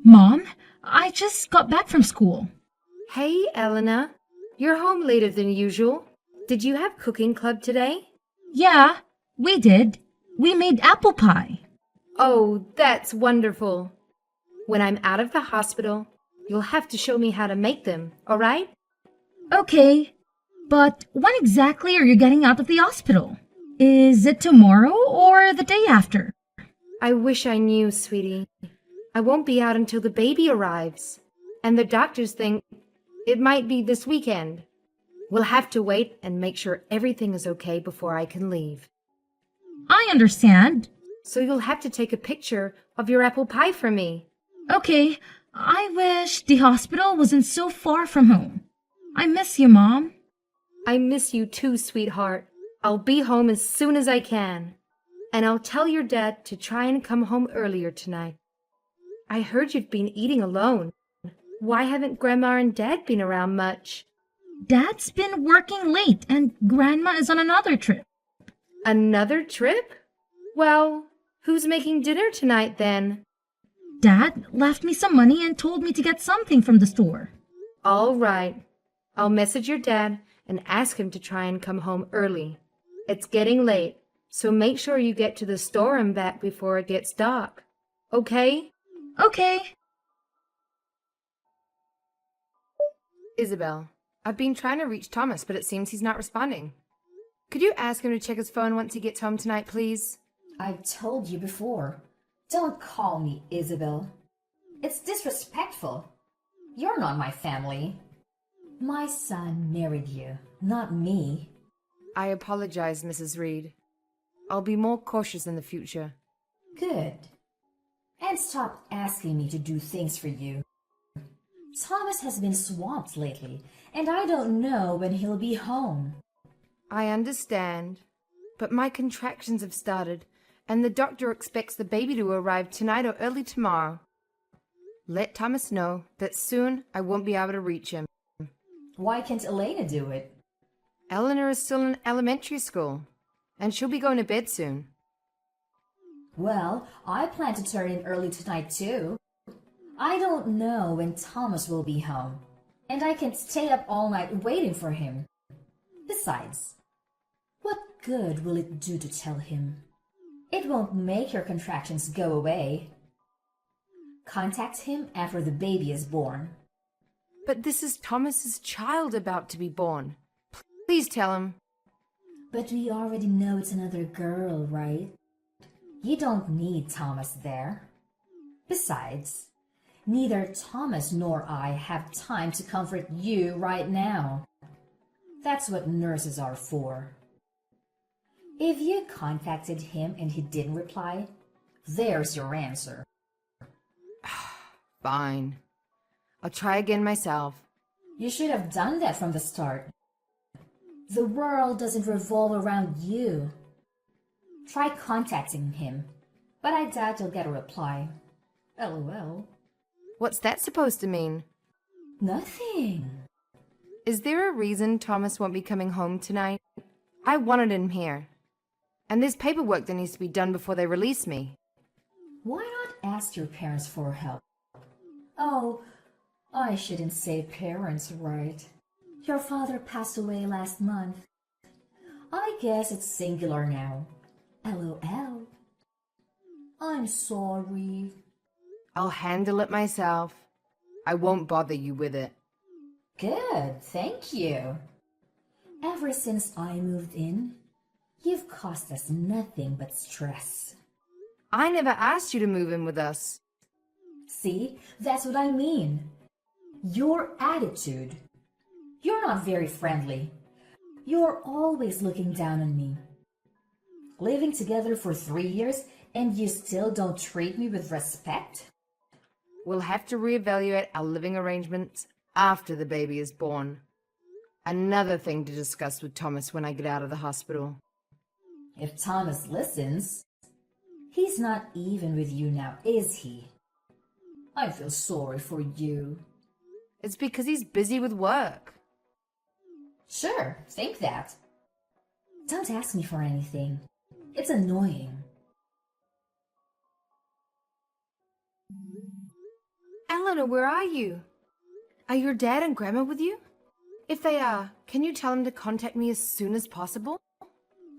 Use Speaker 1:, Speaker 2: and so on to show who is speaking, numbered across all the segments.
Speaker 1: Mom, I just got back from school.
Speaker 2: Hey, Elena. You're home later than usual. Did you have cooking club today?
Speaker 1: Yeah, we did. We made apple pie.
Speaker 2: Oh, that's wonderful. When I'm out of the hospital, you'll have to show me how to make them, all right?
Speaker 1: Okay, but when exactly are you getting out of the hospital? Is it tomorrow or the day after?
Speaker 2: I wish I knew, sweetie. I won't be out until the baby arrives. And the doctors think it might be this weekend. We'll have to wait and make sure everything is okay before I can leave.
Speaker 1: I understand.
Speaker 2: So you'll have to take a picture of your apple pie for me.
Speaker 1: Okay, I wish the hospital wasn't so far from home. I miss you, Mom.
Speaker 2: I miss you too, sweetheart. I'll be home as soon as I can. And I'll tell your dad to try and come home earlier tonight. I heard you've been eating alone. Why haven't Grandma and Dad been around much?
Speaker 1: Dad's been working late and Grandma is on another trip.
Speaker 2: Another trip? Well, who's making dinner tonight then?
Speaker 1: Dad left me some money and told me to get something from the store.
Speaker 2: All right. I'll message your dad and ask him to try and come home early. It's getting late, so make sure you get to the store and back before it gets dark. Okay?
Speaker 1: Okay.
Speaker 3: Isabel, I've been trying to reach Thomas, but it seems he's not responding. Could you ask him to check his phone once he gets home tonight, please?
Speaker 4: I've told you before. Don't call me Isabel. It's disrespectful. You're not my family. My son married you, not me.
Speaker 3: I apologize, Mrs. Reed. I'll be more cautious in the future.
Speaker 4: Good. And stop asking me to do things for you. Thomas has been swamped lately, and I don't know when he'll be home.
Speaker 3: I understand, but my contractions have started, and the doctor expects the baby to arrive tonight or early tomorrow. Let Thomas know that soon I won't be able to reach him.
Speaker 4: Why can't Elena do it?
Speaker 3: Eleanor is still in elementary school, and she'll be going to bed soon.
Speaker 4: Well, I plan to turn in early tonight too. I don't know when Thomas will be home, and I can't stay up all night waiting for him. Besides, what good will it do to tell him? It won't make your contractions go away. Contact him after the baby is born.
Speaker 3: But this is Thomas's child about to be born. Please tell him.
Speaker 4: But we already know it's another girl, right? You don't need Thomas there. Besides, neither Thomas nor I have time to comfort you right now. That's what nurses are for. If you contacted him and he didn't reply, there's your answer.
Speaker 3: Fine. I'll try again myself.
Speaker 4: You should have done that from the start. The world doesn't revolve around you. Try contacting him, but I doubt you'll get a reply. LOL.
Speaker 3: What's that supposed to mean?
Speaker 4: Nothing.
Speaker 3: Is there a reason Thomas won't be coming home tonight? I wanted him here. And there's paperwork that needs to be done before they release me.
Speaker 4: Why not ask your parents for help? Oh, I shouldn't say parents, right? Your father passed away last month. I guess it's singular now. LOL. I'm sorry.
Speaker 3: I'll handle it myself. I won't bother you with it.
Speaker 4: Good, thank you. Ever since I moved in, you've caused us nothing but stress.
Speaker 3: I never asked you to move in with us.
Speaker 4: See, that's what I mean. Your attitude. You're not very friendly. You're always looking down on me. Living together for 3 years and you still don't treat me with respect?
Speaker 3: We'll have to reevaluate our living arrangements after the baby is born. Another thing to discuss with Thomas when I get out of the hospital.
Speaker 4: If Thomas listens, he's not even with you now, is he? I feel sorry for you.
Speaker 3: It's because he's busy with work.
Speaker 4: Sure, think that. Don't ask me for anything. It's annoying.
Speaker 3: Eleanor, where are you? Are your dad and grandma with you? If they are, can you tell them to contact me as soon as possible?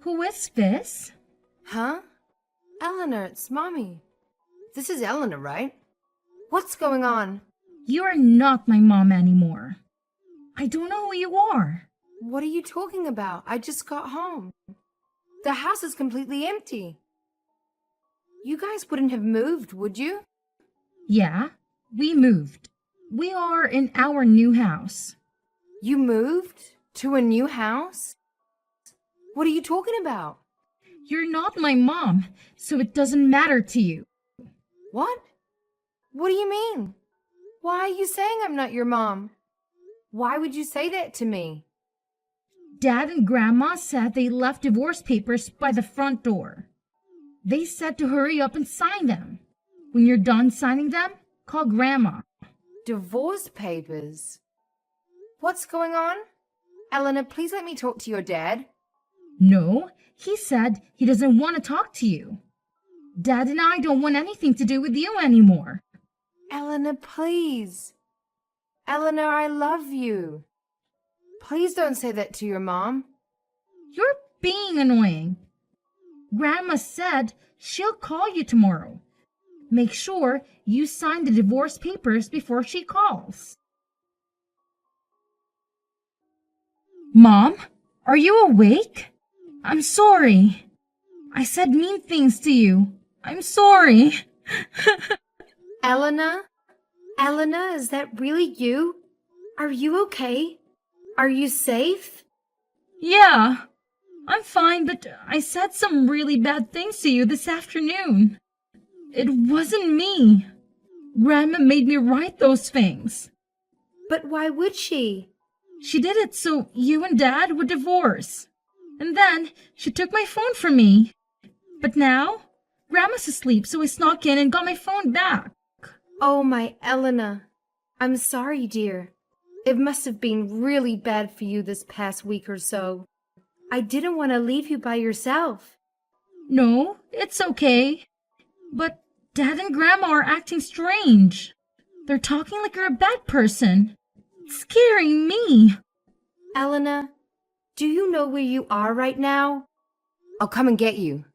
Speaker 1: Who is this?
Speaker 3: Huh? Eleanor, it's Mommy. This is Eleanor, right? What's going on?
Speaker 1: You are not my mom anymore. I don't know who you are.
Speaker 3: What are you talking about? I just got home. The house is completely empty. You guys wouldn't have moved, would you?
Speaker 1: Yeah, we moved. We are in our new house.
Speaker 3: You moved? To a new house? What are you talking about?
Speaker 1: You're not my mom, so it doesn't matter to you.
Speaker 3: What? What do you mean? Why are you saying I'm not your mom? Why would you say that to me?
Speaker 1: Dad and Grandma said they left divorce papers by the front door. They said to hurry up and sign them. When you're done signing them, call Grandma.
Speaker 3: Divorce papers? What's going on? Eleanor, please let me talk to your dad.
Speaker 1: No, he said he doesn't want to talk to you. Dad and I don't want anything to do with you anymore.
Speaker 3: Eleanor, please. Eleanor, I love you. Please don't say that to your mom.
Speaker 1: You're being annoying. Grandma said she'll call you tomorrow. Make sure you sign the divorce papers before she calls. Mom, are you awake? I'm sorry. I said mean things to you. I'm sorry.
Speaker 2: Eleanor? Eleanor, is that really you? Are you okay? Are you safe?
Speaker 1: Yeah, I'm fine, but I said some really bad things to you this afternoon. It wasn't me. Grandma made me write those things.
Speaker 2: But why would she?
Speaker 1: She did it so you and Dad would divorce. And then she took my phone from me. But now, Grandma's asleep, so I snuck in and got my phone back.
Speaker 2: Oh, my Eleanor. I'm sorry, dear. It must have been really bad for you this past week or so. I didn't want to leave you by yourself.
Speaker 1: No, it's okay. But Dad and Grandma are acting strange. They're talking like you're a bad person. It's scaring me.
Speaker 2: Eleanor, do you know where you are right now?
Speaker 3: I'll come and get you.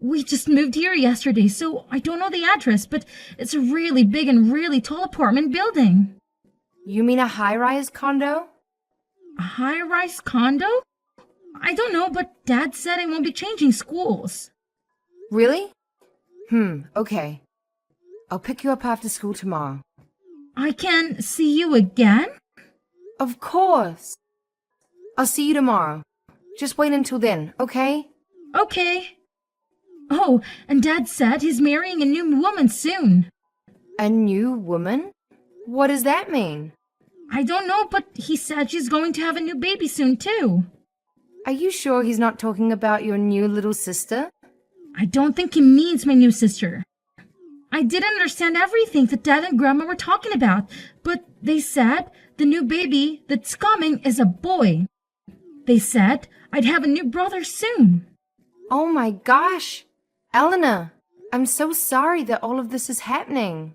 Speaker 1: We just moved here yesterday, so I don't know the address, but it's a really big and really tall apartment building.
Speaker 3: You mean a high-rise condo?
Speaker 1: A high-rise condo? I don't know, but Dad said I won't be changing schools.
Speaker 3: Really? Okay. I'll pick you up after school tomorrow.
Speaker 1: I can see you again?
Speaker 3: Of course. I'll see you tomorrow. Just wait until then, okay?
Speaker 1: Okay. Oh, and Dad said he's marrying a new woman soon.
Speaker 3: A new woman? What does that mean?
Speaker 1: I don't know, but he said she's going to have a new baby soon, too.
Speaker 3: Are you sure he's not talking about your new little sister?
Speaker 1: I don't think he means my new sister. I didn't understand everything that Dad and Grandma were talking about, but they said the new baby that's coming is a boy. They said I'd have a new brother soon.
Speaker 3: Oh my gosh! Eleanor, I'm so sorry that all of this is happening.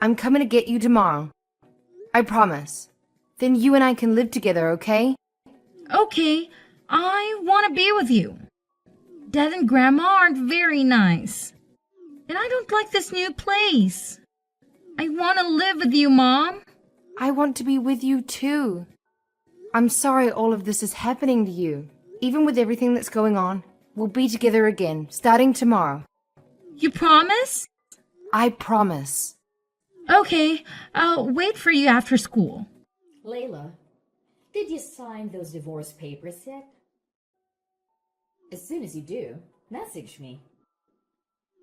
Speaker 3: I'm coming to get you tomorrow. I promise. Then you and I can live together, okay?
Speaker 1: Okay, I want to be with you. Dad and Grandma aren't very nice. And I don't like this new place. I want to live with you, Mom.
Speaker 3: I want to be with you too. I'm sorry all of this is happening to you. Even with everything that's going on, we'll be together again, starting tomorrow.
Speaker 1: You promise?
Speaker 3: I promise.
Speaker 1: Okay, I'll wait for you after school.
Speaker 4: Layla, did you sign those divorce papers yet? As soon as you do, message me.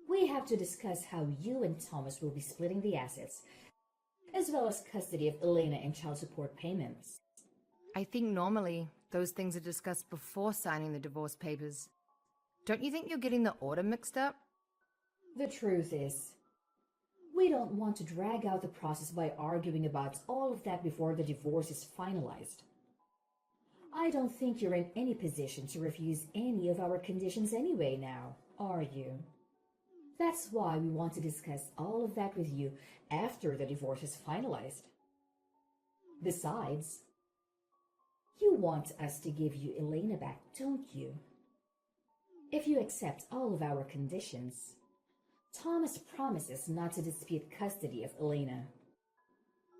Speaker 4: We have to discuss how you and Thomas will be splitting the assets, as well as custody of Elena and child support payments.
Speaker 3: I think normally those things are discussed before signing the divorce papers. Don't you think you're getting the order mixed up?
Speaker 4: The truth is, we don't want to drag out the process by arguing about all of that before the divorce is finalized. I don't think you're in any position to refuse any of our conditions anyway now, are you? That's why we want to discuss all of that with you after the divorce is finalized. Besides, you want us to give you Elena back, don't you? If you accept all of our conditions, Thomas promises not to dispute custody of Elena.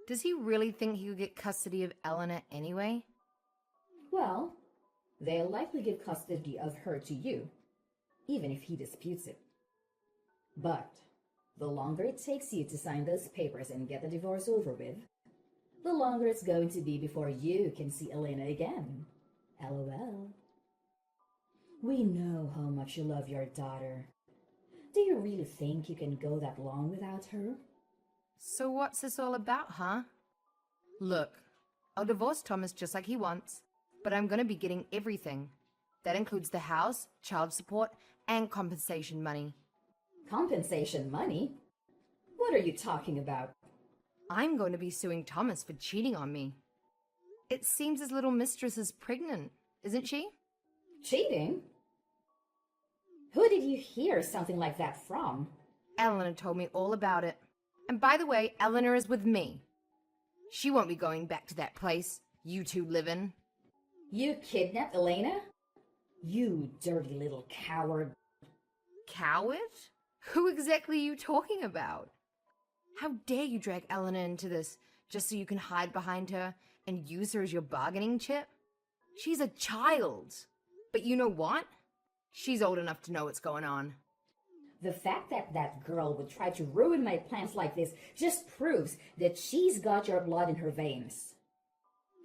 Speaker 3: Does he really think he could get custody of Eleanor anyway?
Speaker 4: Well, they'll likely give custody of her to you, even if he disputes it. But the longer it takes you to sign those papers and get the divorce over with, the longer it's going to be before you can see Elena again. LOL. We know how much you love your daughter. Do you really think you can go that long without her?
Speaker 3: So what's this all about, huh? Look, I'll divorce Thomas just like he wants, but I'm going to be getting everything. That includes the house, child support, and compensation money.
Speaker 4: Compensation money? What are you talking about?
Speaker 3: I'm going to be suing Thomas for cheating on me. It seems his little mistress is pregnant, isn't she?
Speaker 4: Cheating? Who did you hear something like that from?
Speaker 3: Eleanor told me all about it. And by the way, Eleanor is with me. She won't be going back to that place you two live in.
Speaker 4: You kidnapped Elena? You dirty little coward.
Speaker 3: Coward? Who exactly are you talking about? How dare you drag Eleanor into this just so you can hide behind her and use her as your bargaining chip? She's a child. But you know what? She's old enough to know what's going on.
Speaker 4: The fact that that girl would try to ruin my plans like this just proves that she's got your blood in her veins.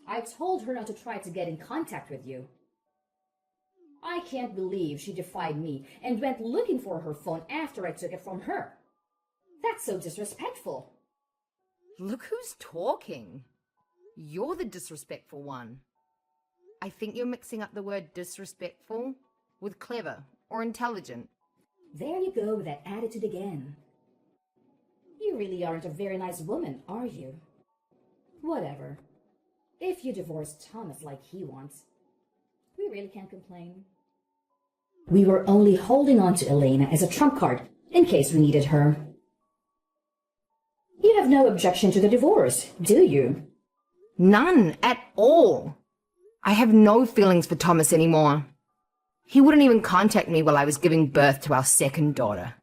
Speaker 4: I told her not to try to get in contact with you. I can't believe she defied me and went looking for her phone after I took it from her. That's so disrespectful.
Speaker 3: Look who's talking. You're the disrespectful one. I think you're mixing up the word disrespectful with clever or intelligent.
Speaker 4: There you go with that attitude again. You really aren't a very nice woman, are you? Whatever. If you divorce Thomas like he wants, we really can't complain. We were only holding on to Elena as a trump card in case we needed her. You have no objection to the divorce, do you?
Speaker 3: None at all. I have no feelings for Thomas anymore. He wouldn't even contact me while I was giving birth to our second daughter.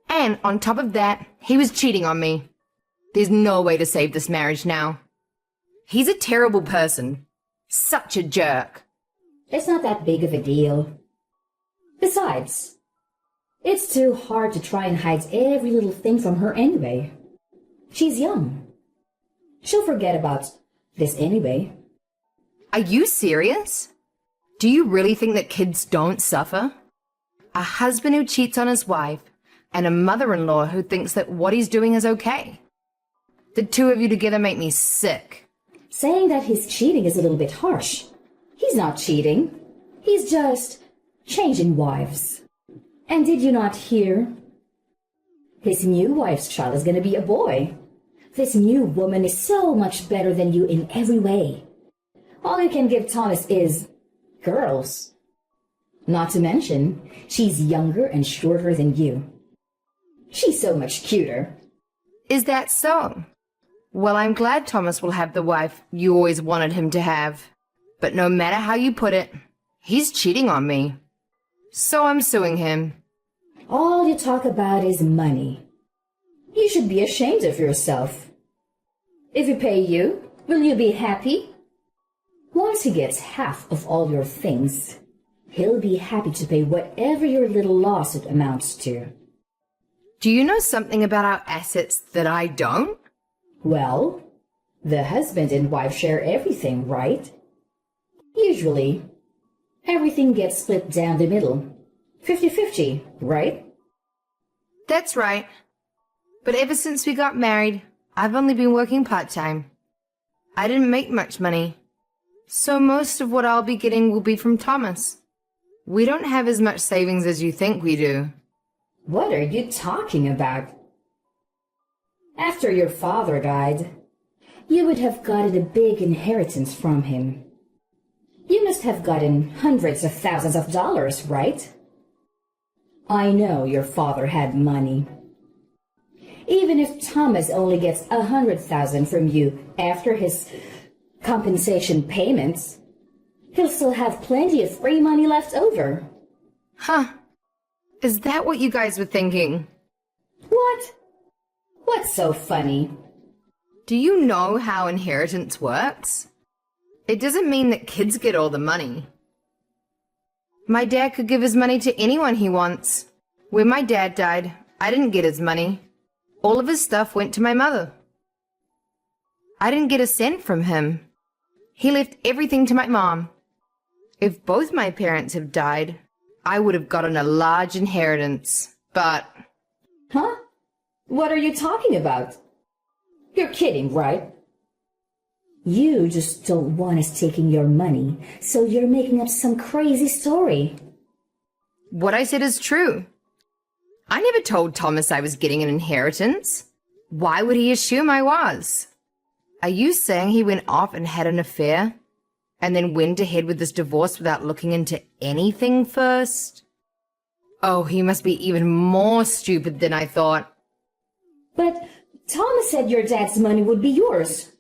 Speaker 3: And on top of that, he was cheating on me. There's no way to save this marriage now. He's a terrible person. Such a jerk.
Speaker 4: It's not that big of a deal. Besides, it's too hard to try and hide every little thing from her anyway. She's young. She'll forget about this anyway.
Speaker 3: Are you serious? Do you really think that kids don't suffer? A husband who cheats on his wife and a mother-in-law who thinks that what he's doing is okay. The two of you together make me sick.
Speaker 4: Saying that he's cheating is a little bit harsh. He's not cheating. He's just changing wives. And did you not hear? His new wife's child is going to be a boy. This new woman is so much better than you in every way. All you can give Thomas is girls. Not to mention, she's younger and shorter than you. She's so much cuter.
Speaker 3: Is that so? Well, I'm glad Thomas will have the wife you always wanted him to have. But no matter how you put it, he's cheating on me. So I'm suing him.
Speaker 4: All you talk about is money. You should be ashamed of yourself. If he pay you, will you be happy? Once he gets half of all your things, he'll be happy to pay whatever your little lawsuit amounts to.
Speaker 3: Do you know something about our assets that I don't?
Speaker 4: Well, the husband and wife share everything, right? Usually, everything gets split down the middle. 50-50, right?
Speaker 3: That's right. But ever since we got married, I've only been working part-time. I didn't make much money. So most of what I'll be getting will be from Thomas. We don't have as much savings as you think we do.
Speaker 4: What are you talking about? After your father died, you would have gotten a big inheritance from him. You must have gotten hundreds of thousands of dollars, right? I know your father had money. Even if Thomas only gets 100,000 from you after his compensation payments, he'll still have plenty of free money left over.
Speaker 3: Huh. Is that what you guys were thinking?
Speaker 4: What? What's so funny?
Speaker 3: Do you know how inheritance works? It doesn't mean that kids get all the money. My dad could give his money to anyone he wants. When my dad died, I didn't get his money. All of his stuff went to my mother. I didn't get a cent from him. He left everything to my mom. If both my parents have died, I would have gotten a large inheritance, but...
Speaker 4: Huh? What are you talking about? You're kidding, right? You just don't want us taking your money, so you're making up some crazy story.
Speaker 3: What I said is true. I never told Thomas I was getting an inheritance. Why would he assume I was? Are you saying he went off and had an affair, and then went ahead with this divorce without looking into anything first? Oh, he must be even more stupid than I thought.
Speaker 4: But Thomas said your dad's money would be yours.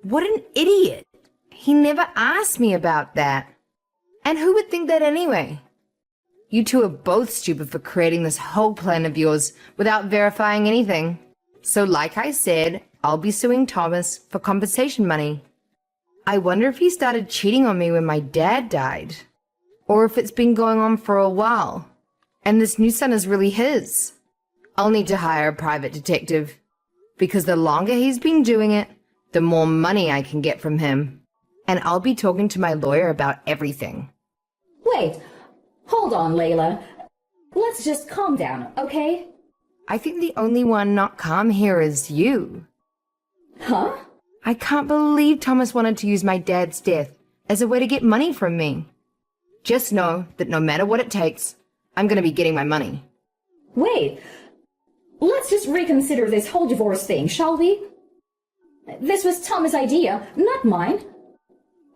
Speaker 3: What an idiot. He never asked me about that. And who would think that anyway? You two are both stupid for creating this whole plan of yours without verifying anything. So like I said, I'll be suing Thomas for compensation money. I wonder if he started cheating on me when my dad died. Or if it's been going on for a while. And this new son is really his. I'll need to hire a private detective. Because the longer he's been doing it, the more money I can get from him. And I'll be talking to my lawyer about everything.
Speaker 4: Wait, hold on, Layla. Let's just calm down, okay?
Speaker 3: I think the only one not calm here is you.
Speaker 4: Huh?
Speaker 3: I can't believe Thomas wanted to use my dad's death as a way to get money from me. Just know that no matter what it takes, I'm going to be getting my money.
Speaker 4: Wait, let's just reconsider this whole divorce thing, shall we? This was Thomas' idea, not mine.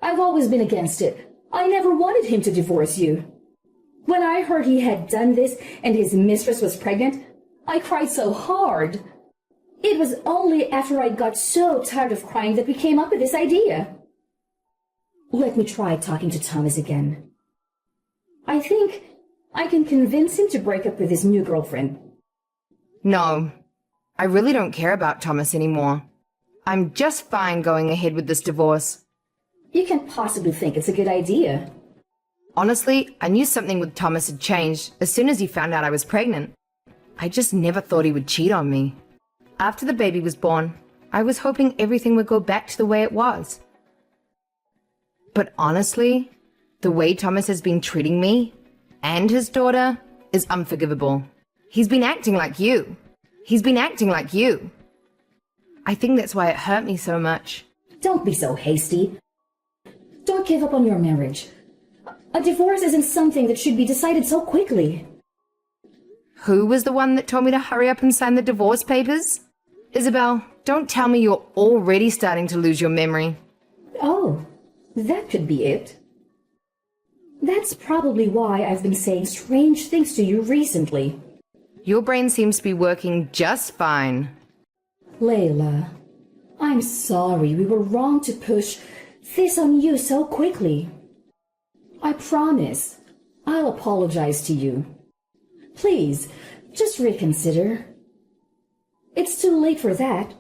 Speaker 4: I've always been against it. I never wanted him to divorce you. When I heard he had done this and his mistress was pregnant, I cried so hard. It was only after I got so tired of crying that we came up with this idea. Let me try talking to Thomas again. I think I can convince him to break up with his new girlfriend.
Speaker 3: No, I really don't care about Thomas anymore. I'm just fine going ahead with this divorce.
Speaker 4: You can't possibly think it's a good idea.
Speaker 3: Honestly, I knew something with Thomas had changed as soon as he found out I was pregnant. I just never thought he would cheat on me. After the baby was born, I was hoping everything would go back to the way it was. But honestly, the way Thomas has been treating me and his daughter is unforgivable. He's been acting like you. He's been acting like you. I think that's why it hurt me so much.
Speaker 4: Don't be so hasty. Don't give up on your marriage. A divorce isn't something that should be decided so quickly.
Speaker 3: Who was the one that told me to hurry up and sign the divorce papers? Isabel, don't tell me you're already starting to lose your memory.
Speaker 4: Oh, that could be it. That's probably why I've been saying strange things to you recently.
Speaker 3: Your brain seems to be working just fine.
Speaker 4: Layla, I'm sorry we were wrong to push this on you so quickly. I promise I'll apologize to you. Please, just reconsider. It's too late for that.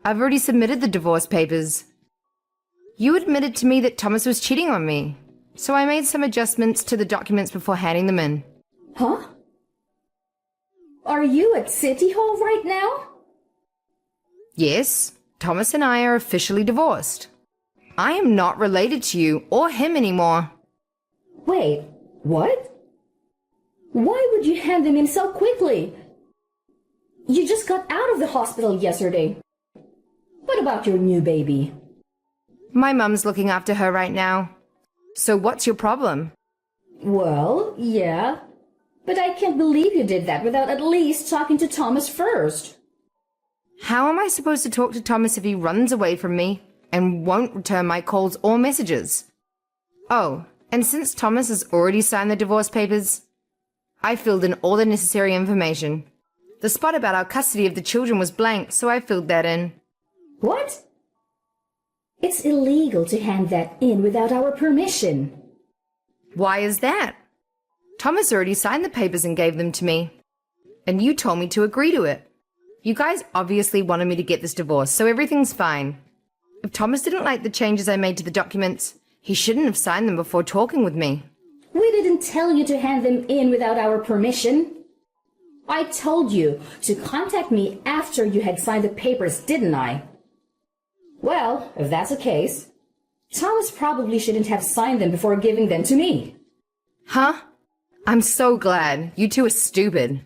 Speaker 3: I've already submitted the divorce papers. You admitted to me that Thomas was cheating on me, so I made some adjustments to the documents before handing them in.
Speaker 4: Huh? Are you at City Hall right now?
Speaker 3: Yes, Thomas and I are officially divorced. I am not related to you or him anymore.
Speaker 4: Wait, what? Why would you hand them in so quickly? You just got out of the hospital yesterday. What about your new baby?
Speaker 3: My mum's looking after her right now. So what's your problem?
Speaker 4: Well, yeah, but I can't believe you did that without at least talking to Thomas first.
Speaker 3: How am I supposed to talk to Thomas if he runs away from me and won't return my calls or messages? Oh, and since Thomas has already signed the divorce papers, I filled in all the necessary information. The spot about our custody of the children was blank, so I filled that in.
Speaker 4: What? It's illegal to hand that in without our permission.
Speaker 3: Why is that? Thomas already signed the papers and gave them to me. And you told me to agree to it. You guys obviously wanted me to get this divorce, so everything's fine. If Thomas didn't like the changes I made to the documents, he shouldn't have signed them before talking with me.
Speaker 4: We didn't tell you to hand them in without our permission. I told you to contact me after you had signed the papers, didn't I? Well, if that's the case, Thomas probably shouldn't have signed them before giving them to me.
Speaker 3: Huh? I'm so glad. You two are stupid.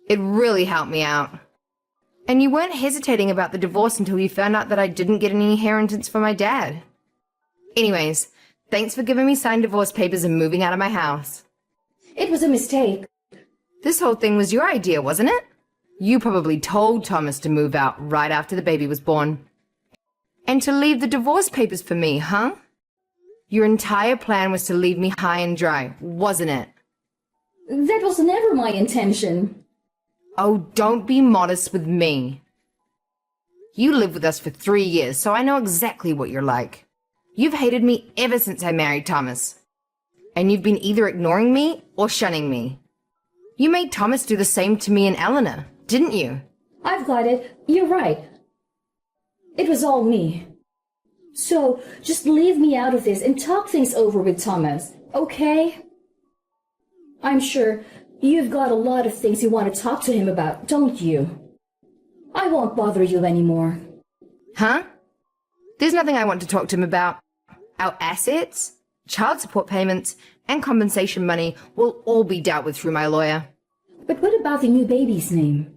Speaker 3: It really helped me out. And you weren't hesitating about the divorce until you found out that I didn't get any inheritance from my dad. Anyways, thanks for giving me signed divorce papers and moving out of my house.
Speaker 4: It was a mistake.
Speaker 3: This whole thing was your idea, wasn't it? You probably told Thomas to move out right after the baby was born. And to leave the divorce papers for me, huh? Your entire plan was to leave me high and dry, wasn't it?
Speaker 4: That was never my intention.
Speaker 3: Oh, don't be modest with me. You lived with us for 3 years, so I know exactly what you're like. You've hated me ever since I married Thomas. And you've been either ignoring me or shunning me. You made Thomas do the same to me and Eleanor, didn't you?
Speaker 4: I've got it. You're right. It was all me. So, just leave me out of this and talk things over with Thomas, okay? I'm sure you've got a lot of things you want to talk to him about, don't you? I won't bother you anymore.
Speaker 3: Huh? There's nothing I want to talk to him about. Our assets, child support payments, and compensation money will all be dealt with through my lawyer.
Speaker 4: But what about the new baby's name?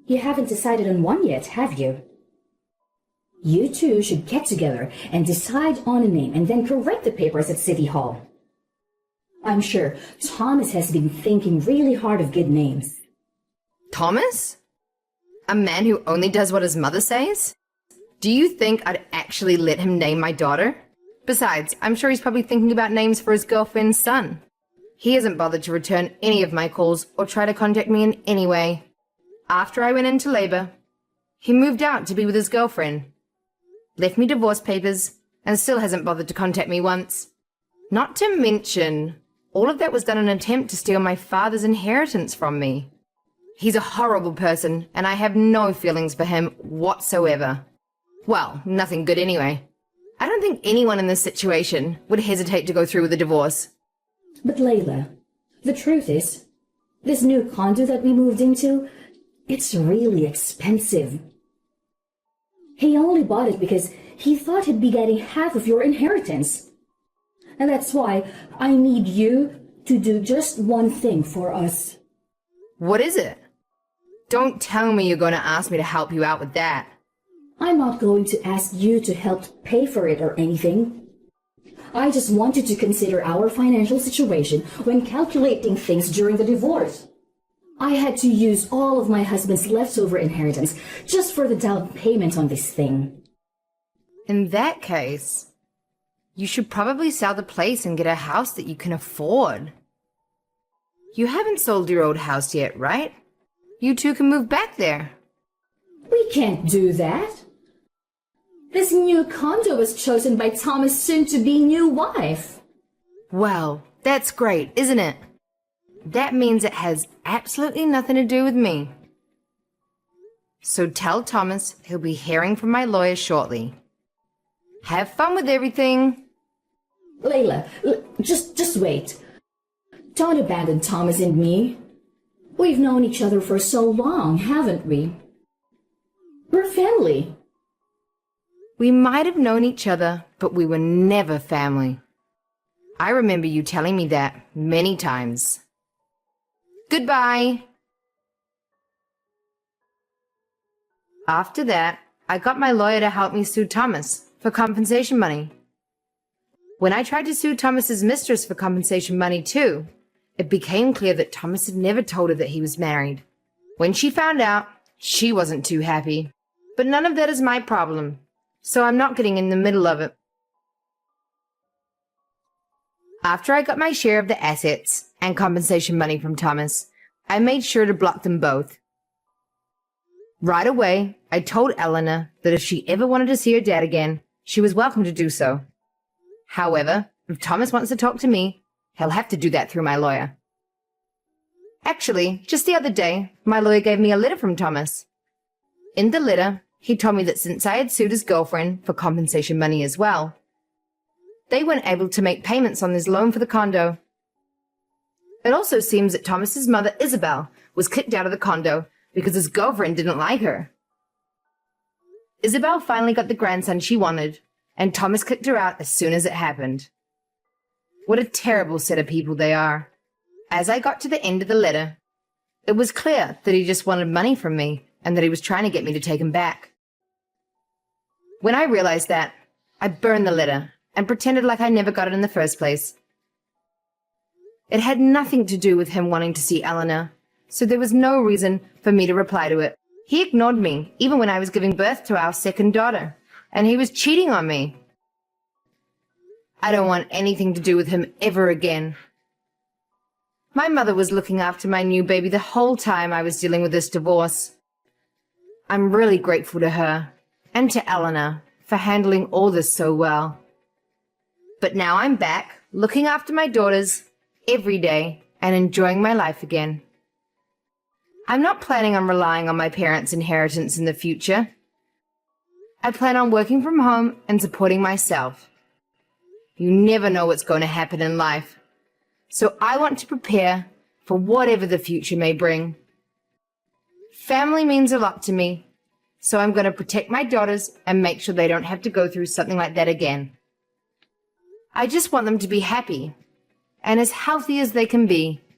Speaker 4: You haven't decided on one yet, have you? You two should get together and decide on a name and then correct the papers at City Hall. I'm sure Thomas has been thinking really hard of good names.
Speaker 3: Thomas? A man who only does what his mother says? Do you think I'd actually let him name my daughter? Besides, I'm sure he's probably thinking about names for his girlfriend's son. He hasn't bothered to return any of my calls or try to contact me in any way. After I went into labor, he moved out to be with his girlfriend. Left me divorce papers, and still hasn't bothered to contact me once. Not to mention, all of that was done in an attempt to steal my father's inheritance from me. He's a horrible person, and I have no feelings for him whatsoever. Well, nothing good anyway. I don't think anyone in this situation would hesitate to go through with a divorce.
Speaker 4: But Layla, the truth is, this new condo that we moved into, it's really expensive. He only bought it because he thought he'd be getting half of your inheritance. And that's why I need you to do just one thing for us.
Speaker 3: What is it? Don't tell me you're going to ask me to help you out with that.
Speaker 4: I'm not going to ask you to help pay for it or anything. I just wanted to consider our financial situation when calculating things during the divorce. I had to use all of my husband's leftover inheritance just for the down payment on this thing.
Speaker 3: In that case, you should probably sell the place and get a house that you can afford. You haven't sold your old house yet, right? You two can move back there.
Speaker 4: We can't do that. This new condo was chosen by Thomas' soon-to-be new wife.
Speaker 3: Well, that's great, isn't it? That means it has absolutely nothing to do with me. So tell Thomas he'll be hearing from my lawyer shortly. Have fun with everything.
Speaker 4: Layla, just wait. Don't abandon Thomas and me. We've known each other for so long, haven't we? We're family.
Speaker 3: We might have known each other, but we were never family. I remember you telling me that many times. Goodbye. After that, I got my lawyer to help me sue Thomas for compensation money. When I tried to sue Thomas's mistress for compensation money too, it became clear that Thomas had never told her that he was married. When she found out, she wasn't too happy. But none of that is my problem, so I'm not getting in the middle of it. After I got my share of the assets and compensation money from Thomas, I made sure to block them both. Right away, I told Eleanor that if she ever wanted to see her dad again, she was welcome to do so. However, if Thomas wants to talk to me, he'll have to do that through my lawyer. Actually, just the other day, my lawyer gave me a letter from Thomas. In the letter, he told me that since I had sued his girlfriend for compensation money as well, they weren't able to make payments on his loan for the condo. It also seems that Thomas's mother, Isabel, was kicked out of the condo because his girlfriend didn't like her. Isabel finally got the grandson she wanted, and Thomas kicked her out as soon as it happened. What a terrible set of people they are. As I got to the end of the letter, it was clear that he just wanted money from me and that he was trying to get me to take him back. When I realized that, I burned the letter and pretended like I never got it in the first place. It had nothing to do with him wanting to see Eleanor, so there was no reason for me to reply to it. He ignored me even when I was giving birth to our second daughter, and he was cheating on me. I don't want anything to do with him ever again. My mother was looking after my new baby the whole time I was dealing with this divorce. I'm really grateful to her and to Eleanor for handling all this so well. But now I'm back, looking after my daughters every day and enjoying my life again. I'm not planning on relying on my parents' inheritance in the future. I plan on working from home and supporting myself. You never know what's going to happen in life, so I want to prepare for whatever the future may bring. Family means a lot to me, so I'm going to protect my daughters and make sure they don't have to go through something like that again. I just want them to be happy and as healthy as they can be.